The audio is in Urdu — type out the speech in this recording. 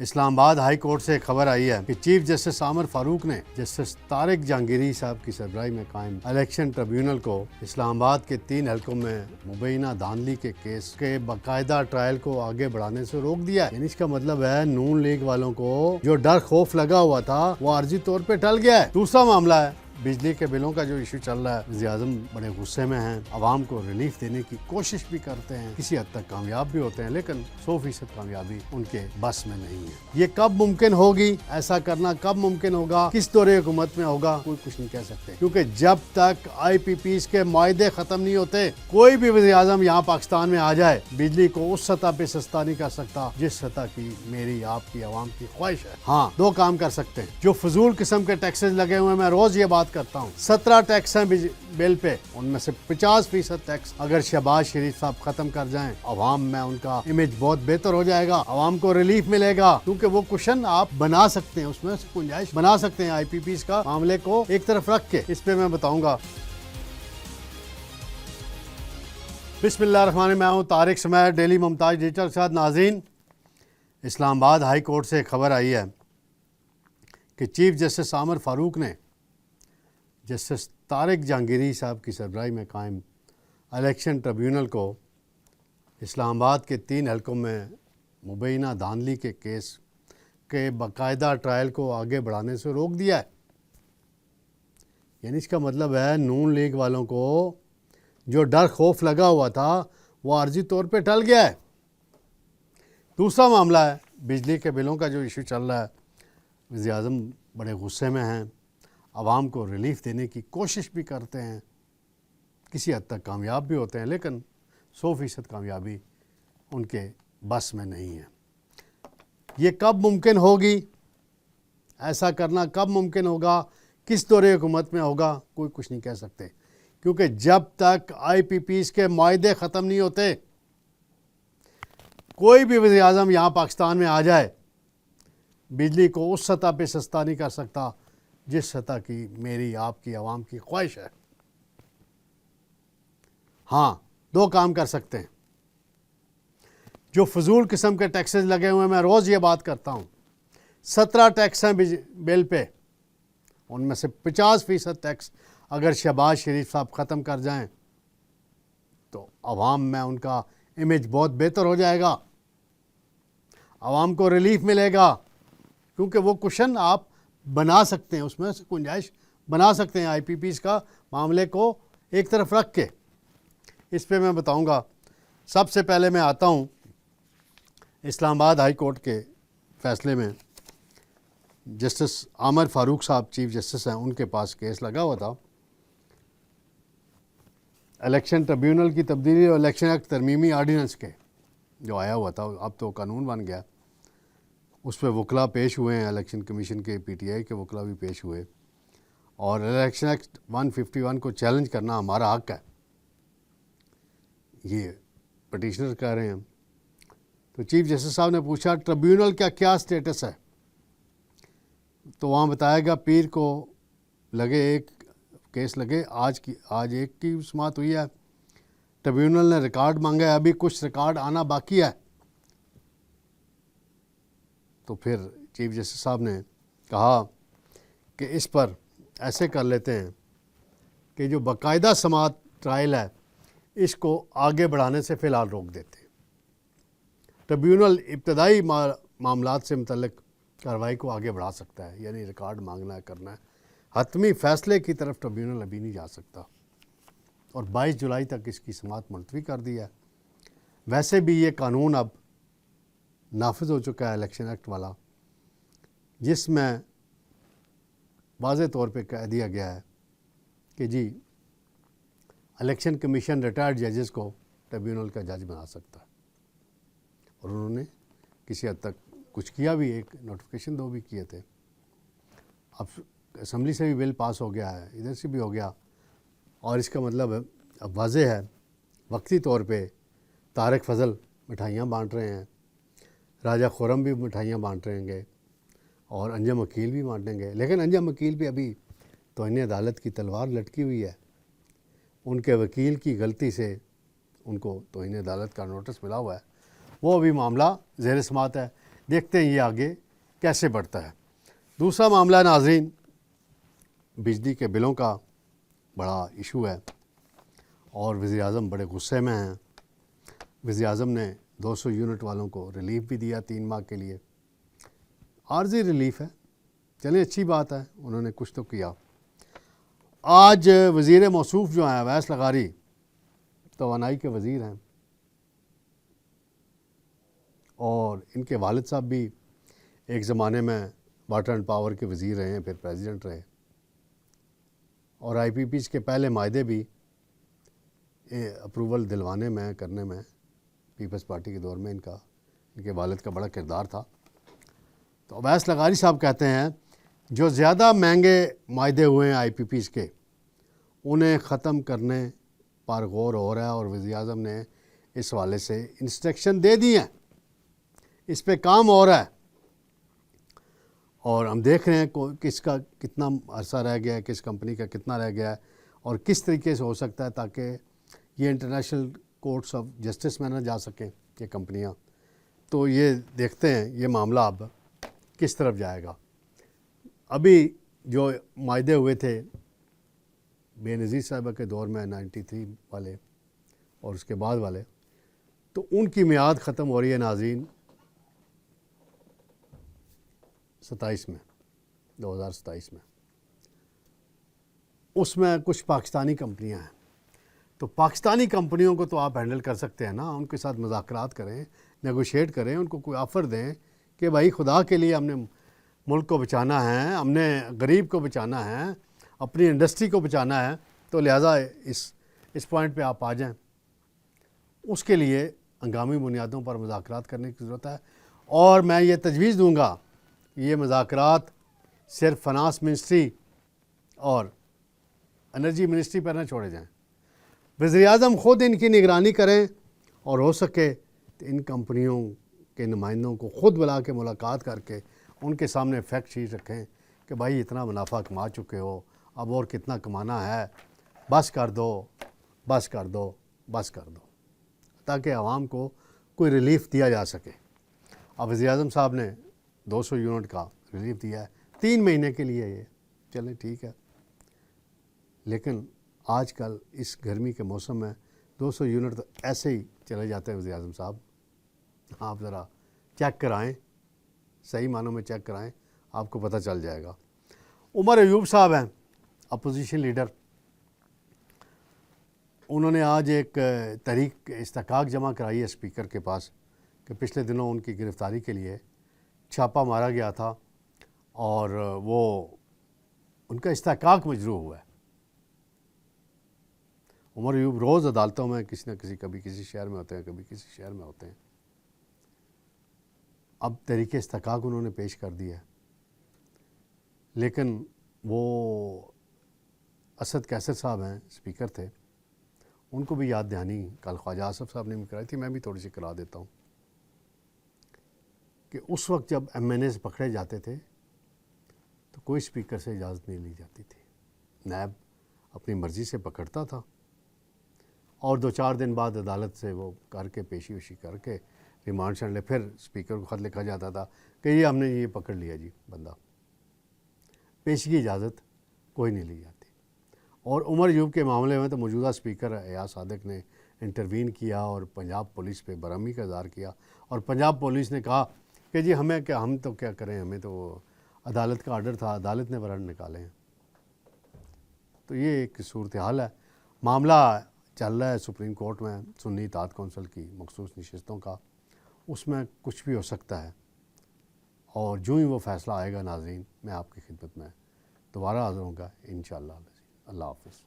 اسلام آباد ہائی کورٹ سے خبر آئی ہے کہ چیف جسٹس عامر فاروق نے جسٹس طارق جہانگیری صاحب کی سربراہی میں قائم الیکشن ٹریبیونل کو اسلام آباد کے 3 حلقوں میں مبینہ دھاندلی کے کیس کے باقاعدہ ٹرائل کو آگے بڑھانے سے روک دیا ہے۔ یعنی اس کا مطلب ہے نون لیگ والوں کو جو ڈر خوف لگا ہوا تھا وہ عارضی طور پہ ٹل گیا ہے۔ دوسرا معاملہ ہے بجلی کے بلوں کا جو ایشو چل رہا ہے، وزیر اعظم بڑے غصے میں ہیں، عوام کو ریلیف دینے کی کوشش بھی کرتے ہیں، کسی حد تک کامیاب بھی ہوتے ہیں، لیکن 100% کامیابی ان کے بس میں نہیں ہے۔ یہ کب ممکن ہوگی، ایسا کرنا کب ممکن ہوگا، کس دور حکومت میں ہوگا، کوئی کچھ نہیں کہہ سکتے، کیونکہ جب تک آئی پی پیز کے معاہدے ختم نہیں ہوتے، کوئی بھی وزیر اعظم یہاں پاکستان میں آ جائے بجلی کو اس سطح پہ سستا نہیں کر سکتا جس سطح کی میری آپ کی عوام کی خواہش ہے۔ ہاں، 2 کام کر سکتے ہیں۔ جو فضول قسم کے ٹیکسز لگے ہوئے ہیں، میں روز یہ بات کرتا ہوں، 17 ٹیکس ہیں بل پہ، ان میں سے 50% ٹیکس اگر شہباز شریف صاحب ختم کر جائیں، عوام میں ان کا امیج بہت بہتر ہو جائے گا، عوام کو ریلیف ملے گا، کیونکہ وہ کوشن آپ بنا سکتے ہیں، اس میں سے گنجائش بنا سکتے ہیں آئی پی پیز کا معاملے کو ایک طرف رکھ کے۔ اس پہ میں بتاؤں گا۔ بسم اللہ الرحمن الرحیم، میں ہوں طارق سمیر، ڈیلی ممتاز ڈیجیٹل کے ساتھ۔ ناظرین، اسلام آباد ہائی کورٹ سے خبر آئی ہے کہ چیف جسٹس عامر فاروق نے جسٹس طارق جہانگیری صاحب کی سربراہی میں قائم الیکشن ٹریبیونل کو اسلام آباد کے 3 حلقوں میں مبینہ دھاندلی کے کیس کے باقاعدہ ٹرائل کو آگے بڑھانے سے روک دیا ہے۔ یعنی اس کا مطلب ہے نون لیگ والوں کو جو ڈر خوف لگا ہوا تھا وہ عارضی طور پہ ٹل گیا ہے۔ دوسرا معاملہ ہے بجلی کے بلوں کا جو ایشو چل رہا ہے، وزیر اعظم بڑے غصے میں ہیں، عوام کو ریلیف دینے کی کوشش بھی کرتے ہیں، کسی حد تک کامیاب بھی ہوتے ہیں، لیکن 100% کامیابی ان کے بس میں نہیں ہے۔ یہ کب ممکن ہوگی، ایسا کرنا کب ممکن ہوگا، کس دور حکومت میں ہوگا، کوئی کچھ نہیں کہہ سکتے، کیونکہ جب تک آئی پی پیز کے معاہدے ختم نہیں ہوتے، کوئی بھی وزیر اعظم یہاں پاکستان میں آ جائے بجلی کو اس سطح پہ سستا نہیں کر سکتا جس سطح کی میری آپ کی عوام کی خواہش ہے۔ ہاں، 2 کام کر سکتے ہیں۔ جو فضول قسم کے ٹیکسز لگے ہوئے ہیں، میں روز یہ بات کرتا ہوں، 17 ٹیکس ہیں بل پہ، ان میں سے 50% ٹیکس اگر شہباز شریف صاحب ختم کر جائیں تو عوام میں ان کا امیج بہت بہتر ہو جائے گا، عوام کو ریلیف ملے گا، کیونکہ وہ کوشن آپ بنا سکتے ہیں، اس میں سے گنجائش بنا سکتے ہیں آئی پی پیز کا معاملے کو ایک طرف رکھ کے۔ اس پہ میں بتاؤں گا۔ سب سے پہلے میں آتا ہوں اسلام آباد ہائی کورٹ کے فیصلے میں۔ جسٹس عامر فاروق صاحب چیف جسٹس ہیں، ان کے پاس کیس لگا ہوا تھا الیکشن ٹریبیونل کی تبدیلی اور الیکشن ایکٹ ترمیمی آرڈیننس کے جو آیا ہوا تھا، اب تو قانون بن گیا، اس پہ وکلاء پیش ہوئے ہیں، الیکشن کمیشن کے پی ٹی آئی کے وکلاء بھی پیش ہوئے، اور الیکشن ایکٹ 151 کو چیلنج کرنا ہمارا حق ہے، یہ پٹیشنر کہہ رہے ہیں۔ تو چیف جسٹس صاحب نے پوچھا ٹریبیونل کا کیا سٹیٹس ہے، تو وہاں بتایا گیا پیر کو لگے ایک کیس لگے، آج ایک کی سماعت ہوئی ہے، ٹریبیونل نے ریکارڈ مانگا ہے، ابھی کچھ ریکارڈ آنا باقی ہے۔ تو پھر چیف جسٹس صاحب نے کہا کہ اس پر ایسے کر لیتے ہیں کہ جو باقاعدہ سماعت ٹرائل ہے اس کو آگے بڑھانے سے فی الحال روک دیتے ہیں۔ ٹریبیونل ابتدائی معاملات سے متعلق کارروائی کو آگے بڑھا سکتا ہے، یعنی ریکارڈ مانگنا ہے، کرنا ہے، حتمی فیصلے کی طرف ٹریبیونل ابھی نہیں جا سکتا، اور 22 جولائی تک اس کی سماعت ملتوی کر دی ہے۔ ویسے بھی یہ قانون اب نافذ ہو چکا ہے، الیکشن ایکٹ والا، جس میں واضح طور پہ کہہ دیا گیا ہے کہ جی الیکشن کمیشن ریٹائرڈ ججز کو ٹریبیونل کا جج بنا سکتا ہے، اور انہوں نے کسی حد تک کچھ کیا بھی، ایک نوٹیفیکیشن 2 بھی کیے تھے۔ اب اسمبلی سے بھی بل پاس ہو گیا ہے، ادھر سے بھی ہو گیا، اور اس کا مطلب اب واضح ہے، وقتی طور پہ طارق فضل مٹھائیاں بانٹ رہے ہیں، راجہ خرم بھی مٹھائیاں بانٹ رہیں گے، اور انجم وکیل بھی بانٹیں گے، لیکن انجم وکیل بھی ابھی توہین عدالت کی تلوار لٹکی ہوئی ہے، ان کے وکیل کی غلطی سے ان کو توہین عدالت کا نوٹس ملا ہوا ہے، وہ ابھی معاملہ زیر سماعت ہے۔ دیکھتے ہیں یہ آگے کیسے بڑھتا ہے۔ دوسرا معاملہ ناظرین، بجلی کے بلوں کا بڑا ایشو ہے اور وزیر اعظم بڑے غصے میں ہیں۔ وزیر اعظم نے 200 یونٹ والوں کو ریلیف بھی دیا 3 ماہ کے لیے، عارضی ریلیف ہے، چلیں اچھی بات ہے، انہوں نے کچھ تو کیا۔ آج وزیر موصوف جو ہیں اویس لغاری، توانائی کے وزیر ہیں، اور ان کے والد صاحب بھی ایک زمانے میں واٹر اینڈ پاور کے وزیر رہے ہیں، پھر پریزیڈنٹ رہے، اور آئی پی پیز کے پہلے معاہدے بھی اپروول دلوانے میں کرنے میں پیپلز پارٹی کے دور میں ان کے والد کا بڑا کردار تھا۔ تو اویس لغاری صاحب کہتے ہیں جو زیادہ مہنگے معاہدے ہوئے ہیں آئی پی پیز کے، انہیں ختم کرنے پر غور ہو رہا ہے، اور وزیر اعظم نے اس حوالے سے انسٹرکشن دے دی ہیں، اس پہ کام ہو رہا ہے، اور ہم دیکھ رہے ہیں کس کا کتنا عرصہ رہ گیا ہے، کس کمپنی کا کتنا رہ گیا ہے، اور کس طریقے سے ہو سکتا ہے تاکہ یہ انٹرنیشنل کورٹس آف جسٹس میں نہ جا سکیں یہ کمپنیاں۔ تو یہ دیکھتے ہیں یہ معاملہ اب کس طرف جائے گا۔ ابھی جو معاہدے ہوئے تھے بے نظیر صاحبہ کے دور میں 93 والے اور اس کے بعد والے، تو ان کی میعاد ختم ہو رہی ہے ناظرین 27 میں، 2027 میں۔ اس میں کچھ پاکستانی کمپنیاں ہیں، تو پاکستانی کمپنیوں کو تو آپ ہینڈل کر سکتے ہیں نا، ان کے ساتھ مذاکرات کریں، نیگوشیٹ کریں، ان کو کوئی آفر دیں کہ بھائی خدا کے لیے ہم نے ملک کو بچانا ہے، ہم نے غریب کو بچانا ہے، اپنی انڈسٹری کو بچانا ہے، تو لہٰذا اس پوائنٹ پہ آپ آ جائیں۔ اس کے لیے ہنگامی بنیادوں پر مذاکرات کرنے کی ضرورت ہے، اور میں یہ تجویز دوں گا یہ مذاکرات صرف فنانس منسٹری اور انرجی منسٹری پر نہ چھوڑے جائیں، وزیر اعظم خود ان کی نگرانی کریں، اور ہو سکے تو ان کمپنیوں کے نمائندوں کو خود بلا کے ملاقات کر کے ان کے سامنے فیکٹ شیٹ رکھیں کہ بھائی اتنا منافع کما چکے ہو، اب اور کتنا کمانا ہے، بس کر دو، بس کر دو، بس کر دو، تاکہ عوام کو کوئی ریلیف دیا جا سکے۔ اب وزیر اعظم صاحب نے 200 یونٹ کا ریلیف دیا ہے 3 مہینے کے لیے، یہ چلیں ٹھیک ہے، لیکن آج کل اس گرمی کے موسم میں 200 یونٹ تو ایسے ہی چلے جاتے ہیں۔ وزیر اعظم صاحب آپ ذرا چیک کرائیں، صحیح معنوں میں چیک کرائیں، آپ کو پتہ چل جائے گا۔ عمر ایوب صاحب ہیں اپوزیشن لیڈر، انہوں نے آج ایک تحریک استحقاق جمع کرائی ہے اسپیکر کے پاس کہ پچھلے دنوں ان کی گرفتاری کے لیے چھاپہ مارا گیا تھا، اور وہ ان کا استحقاق مجروح ہوا ہے۔ عمر ایوب روز عدالتوں میں کسی نہ کسی، کبھی کسی شہر میں ہوتے ہیں، کبھی کسی شہر میں ہوتے ہیں۔ اب تحریک استحقاق انہوں نے پیش کر دی ہے، لیکن وہ اسد کیسر صاحب ہیں، اسپیکر تھے، ان کو بھی یاد دہانی کل خواجہ آصف صاحب نے بھی کرائی تھی، میں بھی تھوڑی سی کرا دیتا ہوں کہ اس وقت جب ایم این ایز پکڑے جاتے تھے تو کوئی اسپیکر سے اجازت نہیں لی جاتی تھی، نائب اپنی مرضی سے پکڑتا تھا، اور 2-4 دن بعد عدالت سے وہ کر کے پیشی وشی کر کے ریمانڈ شیڈ لے، پھر اسپیکر کو خط لکھا جاتا تھا کہ یہ ہم نے یہ پکڑ لیا جی بندہ، پیشی کی اجازت کوئی نہیں لی جاتی۔ اور عمر ایوب کے معاملے میں تو موجودہ اسپیکر ایاز صادق نے انٹروین کیا اور پنجاب پولیس پہ برہمی کا اظہار کیا، اور پنجاب پولیس نے کہا کہ جی ہمیں کیا، ہم تو کیا کریں، ہمیں تو عدالت کا آرڈر تھا، عدالت نے وارنٹ نکالے ہیں۔ تو یہ ایک صورتحال ہے، معاملہ چل رہا ہے سپریم کورٹ میں، سنی اطاعت کونسل کی مخصوص نشستوں کا، اس میں کچھ بھی ہو سکتا ہے، اور جو ہی وہ فیصلہ آئے گا ناظرین میں آپ کی خدمت میں دوبارہ حاضر ہوں گا انشاءاللہ۔ اللہ حافظ۔